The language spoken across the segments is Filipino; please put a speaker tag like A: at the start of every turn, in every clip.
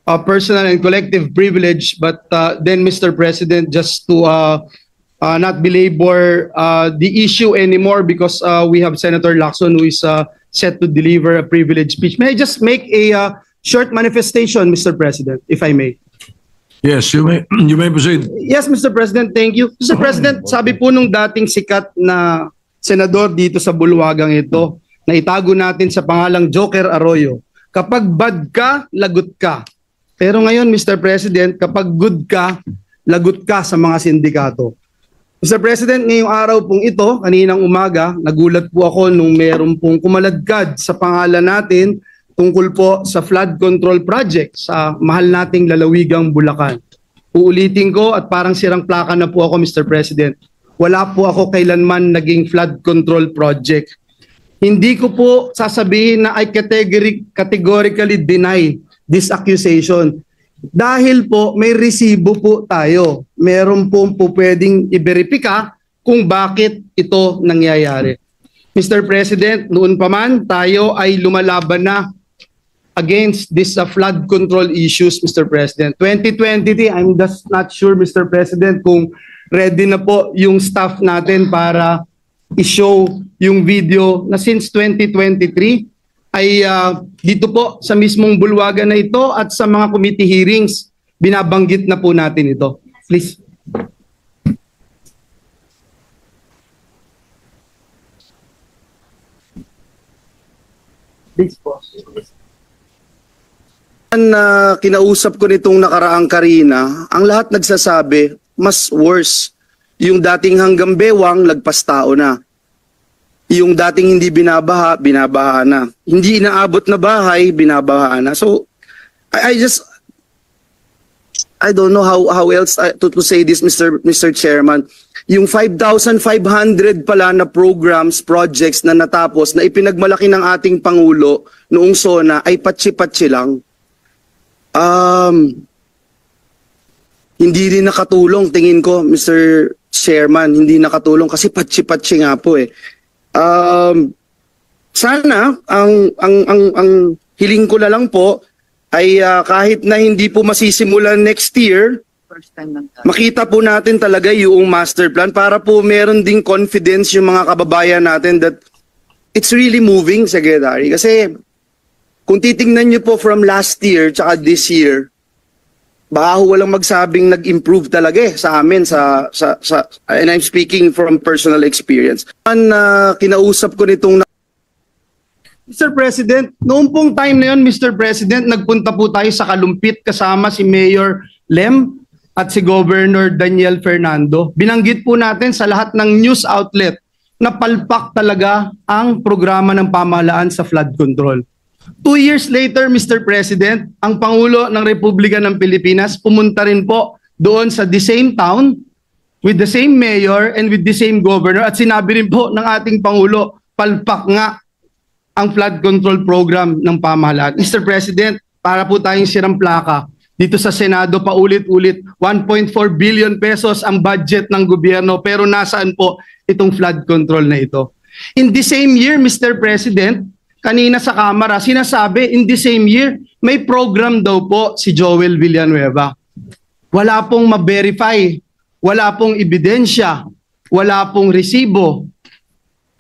A: personal and collective privilege, but then, Mr. President, just to not belabor the issue anymore, because we have Senator Lacson who is set to deliver a privileged speech. May I just make a short manifestation, Mr. President, if I may?
B: Yes, you may proceed.
A: Yes, Mr. President, thank you. Mr. President, sabi po nung dating sikat na senador dito sa bulwagang ito, na itago natin sa pangalang Joker Arroyo, kapag bad ka, lagot ka. Pero ngayon, Mr. President, kapag good ka, lagot ka sa mga sindikato. Mr. President, ngayong araw pong ito, kaninang umaga, nagulat po ako nung meron pong kumaladkad sa pangalan natin tungkol po sa flood control project sa mahal nating lalawigang Bulacan. Uulitin ko at parang sirang plaka na po ako, Mr. President. Wala po ako kailanman naging flood control project. Hindi ko po sasabihin na I categorically deny this accusation. Dahil po may resibo po tayo. Meron po pwedeng i-verifika kung bakit ito nangyayari. Mr. President, noon pa man tayo ay lumalaban na against this flood control issues, Mr. President. 2023, I'm just not sure, Mr. President, kung ready na po yung staff natin para i-show yung video na since 2023 ay dito po sa mismong bulwagan na ito at sa mga committee hearings, binabanggit na po natin ito. Please. Please po. Kinausap ko nitong nakaraang Karina, ang lahat nagsasabi, mas worse. Yung dating hanggang bewang, lagpas tao na. Yung dating hindi binabaha, binabaha na. Hindi inaabot na bahay, binabaha na. So, I don't know how else to say this, Mr. Chairman. Yung 5,500 pala na programs, projects na natapos, na ipinagmalaki ng ating Pangulo noong SONA ay patsi-patsi lang. Hindi rin nakatulong, tingin ko, Mr. Chairman, hindi nakatulong kasi patsi-patsi nga po eh. Sana ang hiling ko na lang po ay kahit na hindi po masisimulan next year, makita po natin talaga yung master plan para po meron ding confidence yung mga kababayan natin that it's really moving, Secretary. Kasi kung titingnan nyo po from last year tsaka this year, baka walang magsabing nag-improve talaga sa amin and I'm speaking from personal experience. Kinausap ko nitong Mr. President, noong pong time na yun, Mr. President, nagpunta po tayo sa Kalumpit kasama si Mayor Lem at si Governor Daniel Fernando. Binanggit po natin sa lahat ng news outlet na palpak talaga ang programa ng pamahalaan sa flood control. 2 years later, Mr. President, ang Pangulo ng Republika ng Pilipinas pumunta rin po doon sa the same town with the same mayor and with the same governor at sinabi rin po ng ating Pangulo, palpak nga ang flood control program ng pamahalaan. Mr. President, para po tayong sirang plaka, dito sa Senado paulit-ulit, 1.4 billion pesos ang budget ng gobyerno pero nasaan po itong flood control na ito? In the same year, Mr. President, kanina sa Kamara, sinasabi in the same year, may program daw po si Joel Villanueva. Wala pong ma-verify, wala pong ebidensya, wala pong resibo.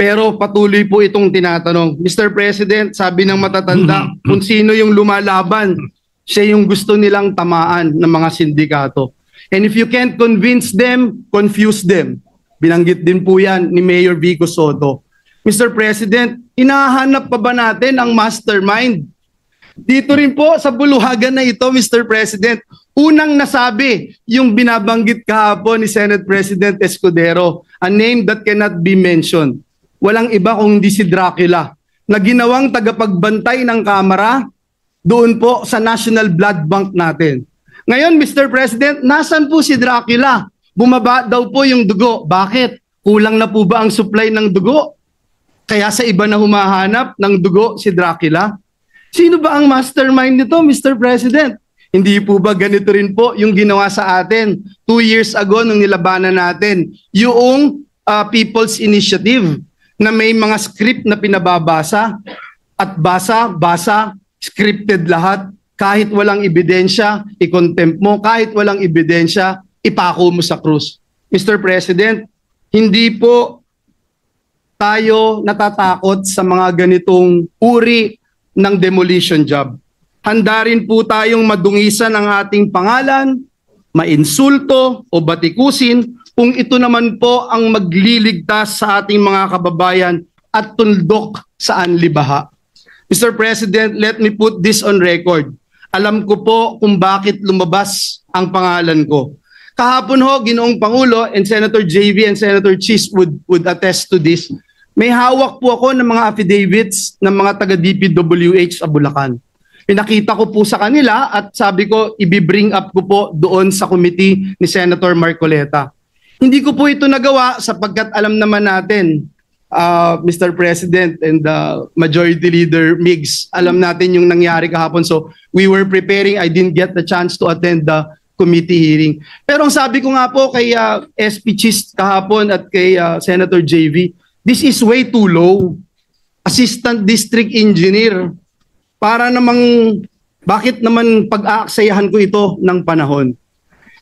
A: Pero patuloy po itong tinatanong. Mr. President, sabi ng matatanda, kung sino yung lumalaban, siya yung gusto nilang tamaan ng mga sindikato. And if you can't convince them, confuse them. Binanggit din po yan ni Mayor Vico Soto. Mr. President, hinahanap pa ba natin ang mastermind? Dito rin po sa bulwagan na ito, Mr. President, unang nasabi yung binabanggit kahapon ni Senate President Escudero, a name that cannot be mentioned. Walang iba kung hindi si Dracula, na ginawang tagapagbantay ng Kamara doon po sa National Blood Bank natin. Ngayon, Mr. President, nasan po si Dracula? Bumaba daw po yung dugo. Bakit? Kulang na po ba ang supply ng dugo? Kaya sa iba na humahanap ng dugo si Dracula? Sino ba ang mastermind nito, Mr. President? Hindi po ba ganito rin po yung ginawa sa atin 2 years ago nung nilabanan natin yung People's Initiative na may mga script na pinababasa at basa, scripted lahat.
C: Kahit walang ebidensya, i-contempt mo. Kahit walang ebidensya, ipako mo sa krus. Mr. President, hindi po tayo natatakot sa mga ganitong uri ng demolition job. Handa rin po tayong madungisan ang ating pangalan, mainsulto o batikusin kung ito naman po ang magliligtas sa ating mga kababayan at tuldok sa anlibaha. Mr. President, let me put this on record. Alam ko po kung bakit lumabas ang pangalan ko. Kahapon ho, Ginoong Pangulo, and Senator JV and Senator Chis would attest to this. May hawak po ako ng mga affidavits ng mga taga-DPWH sa Bulacan. Pinakita ko po sa kanila at sabi ko, i-bring up ko po doon sa committee ni Senator Marcoleta. Hindi ko po ito nagawa sapagkat alam naman natin, Mr. President and Majority Leader Migs, alam natin yung nangyari kahapon. So we were preparing, I didn't get the chance to attend the committee hearing. Pero ang sabi ko nga po kay SP Chis kahapon at kay Senator JV, this is way too low. Assistant District Engineer. Para namang, bakit naman pag-aaksayahan ko ito ng panahon?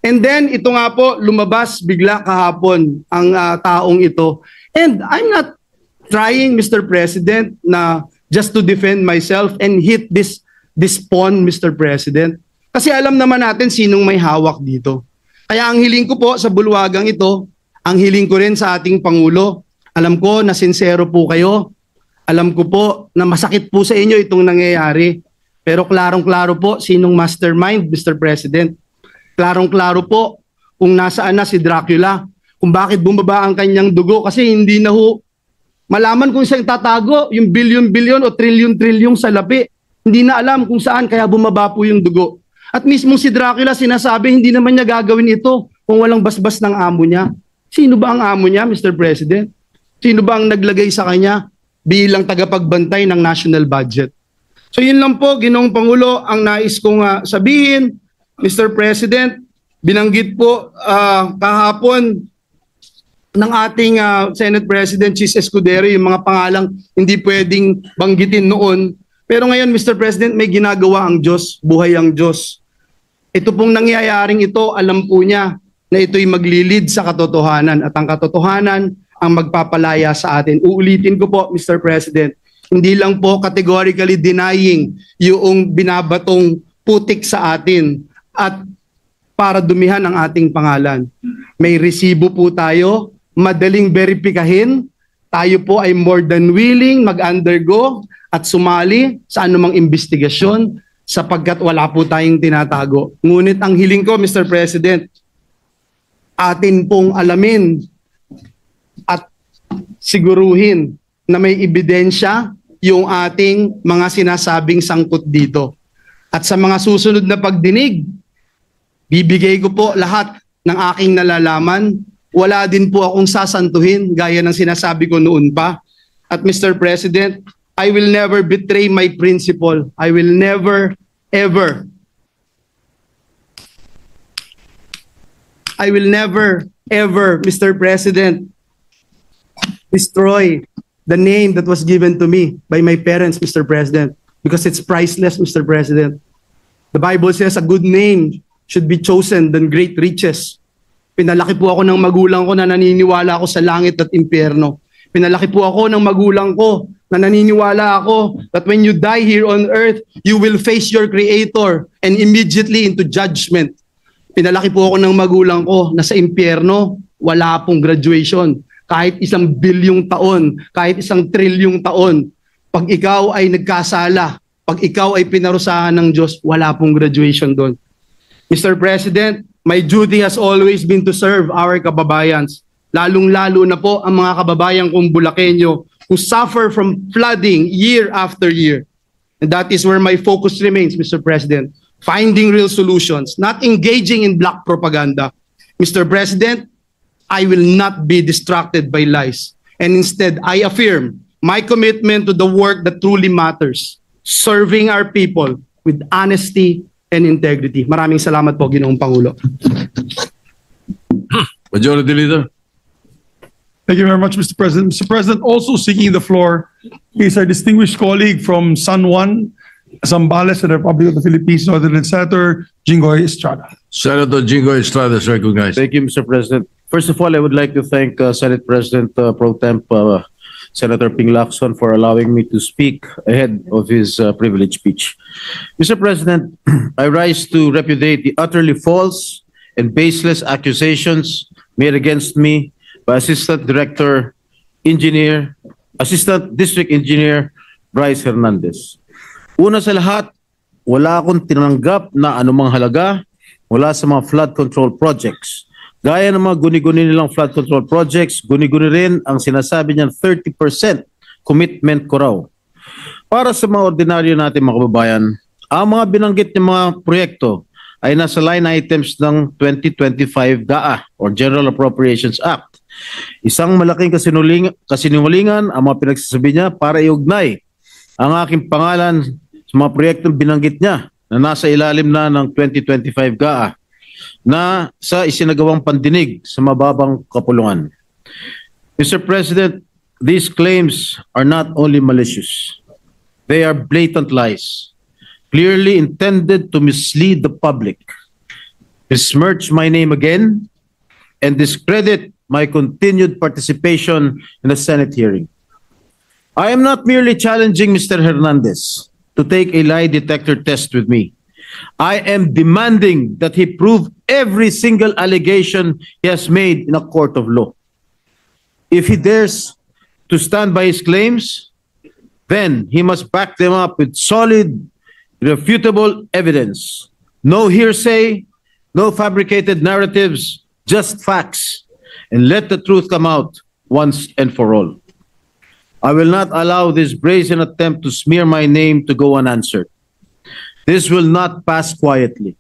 C: And then, ito nga po, lumabas bigla kahapon ang taong ito. And I'm not trying, Mr. President, na just to defend myself and hit this pawn, Mr. President. Kasi alam naman natin sinong may hawak dito. Kaya ang hiling ko po sa bulwagang ito, ang hiling ko rin sa ating Pangulo, alam ko na sincero po kayo, alam ko po na masakit po sa inyo itong nangyayari. Pero klarong-klaro po sinong mastermind, Mr. President. Klarong-klaro po kung nasaan na si Dracula, kung bakit bumaba ang kanyang dugo kasi hindi na ho malaman kung saan tatago yung bilyon-bilyon o trilyon-trilyon sa labi. Hindi na alam kung saan kaya bumaba po yung dugo. At mismo si Dracula sinasabi hindi naman niya gagawin ito kung walang basbas ng amo niya. Sino ba ang amo niya, Mr. President? Sino ba ang naglagay sa kanya bilang tagapagbantay ng national budget? So yun lang po, Ginoong Pangulo, ang nais kong sabihin. Mr. President, binanggit po kahapon ng ating Senate President Chis Escudero yung mga pangalang hindi pwedeng banggitin noon. Pero ngayon, Mr. President, may ginagawa ang Diyos, buhay ang Diyos. Ito pong nangyayaring ito, alam po niya na ito'y maglilid sa katotohanan at ang katotohanan ang magpapalaya sa atin. Uulitin ko po, Mr. President, hindi lang po categorically denying yung binabatong putik sa atin at para dumihan ang ating pangalan. May resibo po tayo, madaling verifikahin, tayo po ay more than willing mag-undergo at sumali sa anumang investigasyon sapagkat wala po tayong tinatago. Ngunit ang hiling ko, Mr. President, atin pong alamin at siguruhin na may ebidensya yung ating mga sinasabing sangkot dito. At sa mga susunod na pagdinig, bibigay ko po lahat ng aking nalalaman. Wala din po akong sasantuhin gaya ng sinasabi ko noon pa. At Mr. President, I will never betray my principle. I will never, ever, Mr. President, destroy the name that was given to me by my parents, Mr. President, because it's priceless, Mr. President. The Bible says a good name should be chosen than great riches. Pinalaki po ako ng magulang ko na naniniwala ako sa langit at impyerno. Pinalaki po ako ng magulang ko na naniniwala ako that when you die here on earth, you will face your Creator and immediately into judgment. Pinalaki po ako ng magulang ko na sa impyerno, wala pong graduation. Kahit 1 bilyong taon, kahit 1 trilyong taon, pag ikaw ay nagkasala, pag ikaw ay pinarusahan ng Diyos, wala pong graduation doon. Mr. President, my duty has always been to serve our kababayans. Lalong-lalo na po ang mga kababayan kong Bulakenyo who suffer from flooding year after year. And that is where my focus remains, Mr. President. Finding real solutions, not engaging in black propaganda. Mr. President, I will not be distracted by lies. And instead, I affirm my commitment to the work that truly matters, serving our people with honesty and integrity. Maraming salamat po, Ginoong Pangulo.
B: Majority Leader.
D: Thank you very much, Mr. President. Mr. President, also seeking the floor is our distinguished colleague from San Juan, Zambales of the Republic of the Philippines, Northern Senator Jinggoy Estrada.
B: Senator Jingo Estrada is recognized.
E: Thank you, Mr. President. First of all, I would like to thank Senate President Pro Temp Senator Ping Lacson for allowing me to speak ahead of his privilege speech. Mr. President, I rise to repudiate the utterly false and baseless accusations made against me by Assistant District Engineer Bryce Hernandez. Una sa lahat, wala akong tinanggap na anumang halaga mula sa mga flood control projects. Gaya ng mga guni-guni nilang flood control projects, guni-guni rin ang sinasabi niyang 30% commitment ko raw. Para sa mga ordinaryo natin mga kababayan, ang mga binanggit ng mga proyekto ay nasa line items ng 2025 GAA or General Appropriations Act. Isang malaking kasinungalingan ang mga pinagsasabi niya para iugnay ang aking pangalan sa mga proyektong binanggit niya na nasa ilalim na ng 2025 GAA na sa isinagawang pandinig sa mababang kapulungan. Mr. President, these claims are not only malicious. They are blatant lies, clearly intended to mislead the public, besmirch my name again, and discredit my continued participation in the Senate hearing. I am not merely challenging Mr. Hernandez to take a lie detector test with me. I am demanding that he prove every single allegation he has made in a court of law. If he dares to stand by his claims, then he must back them up with solid, irrefutable evidence. No hearsay, no fabricated narratives, just facts. And let the truth come out once and for all. I will not allow this brazen attempt to smear my name to go unanswered. This will not pass quietly.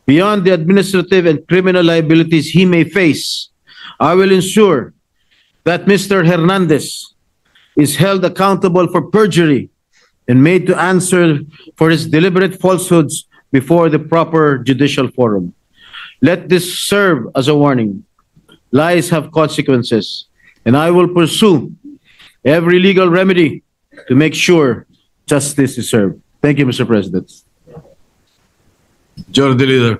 E: Beyond the administrative and criminal liabilities he may face, I will ensure that Mr. Hernandez is held accountable for perjury and made to answer for his deliberate falsehoods before the proper judicial forum. Let this serve as a warning. Lies have consequences, and I will pursue every legal remedy to make sure justice is served. Thank you, Mr. President.
B: Majority Leader.